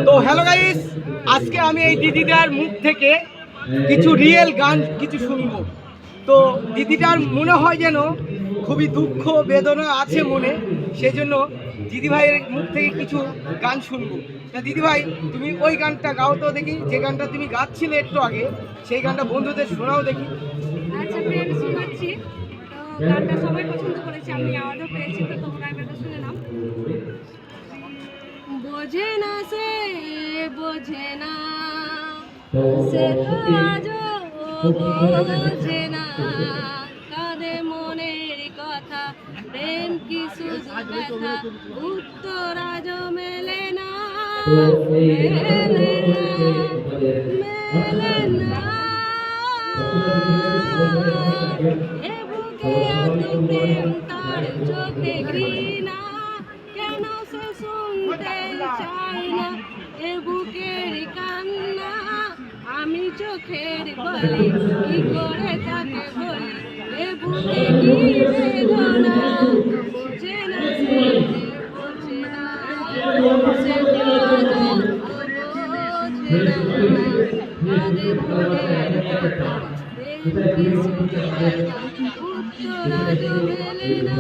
তো hello guys, আজকে আমি এই দিদিটার মুখ থেকে কিছু রিয়েল গান কিছু শুনবো। তো দিদিটার মনে হয় যেন খুবই দুঃখ বেদনা আছে মনে, সেজন্য দিদিভাইয়ের মুখ থেকে কিছু গান শুনবো। তা দিদিভাই, তুমি ওই গানটা গাও তো দেখি, যে গানটা তুমি গাচ্ছিলে একটু আগে, সেই গানটা বন্ধুদের শোনাও দেখি। আচ্ছা প্রিয়, আমি শোনাচ্ছি। তো গানটা সবাই পছন্দ করেছে, আমি আওয়াজও পেয়েছি, তো তোমরা গানটা শুনে নাও। বোঝে না সে, বোঝে না সে, তো আজও বোঝে না, কাঁদে মনের কথা, প্রেম কি শুধু ব্যথা, উত্তর আজও মেলে না, মেলে না, মেলে না। এ বুকে এত প্রেম, তার চোখে ঘৃণা, কেন সে শুনতে চায় না এ বুকের কান্না। আমি চোখের বলি, কি করে তাকে বলি, এ বুকে কি বেদনা। বোঝে না সে, বোঝে না সে, তো আজও বোঝে না, কাঁদে মনের কথা, প্রেম কি শুধু ব্যথা, উত্তর আজও মেলে না।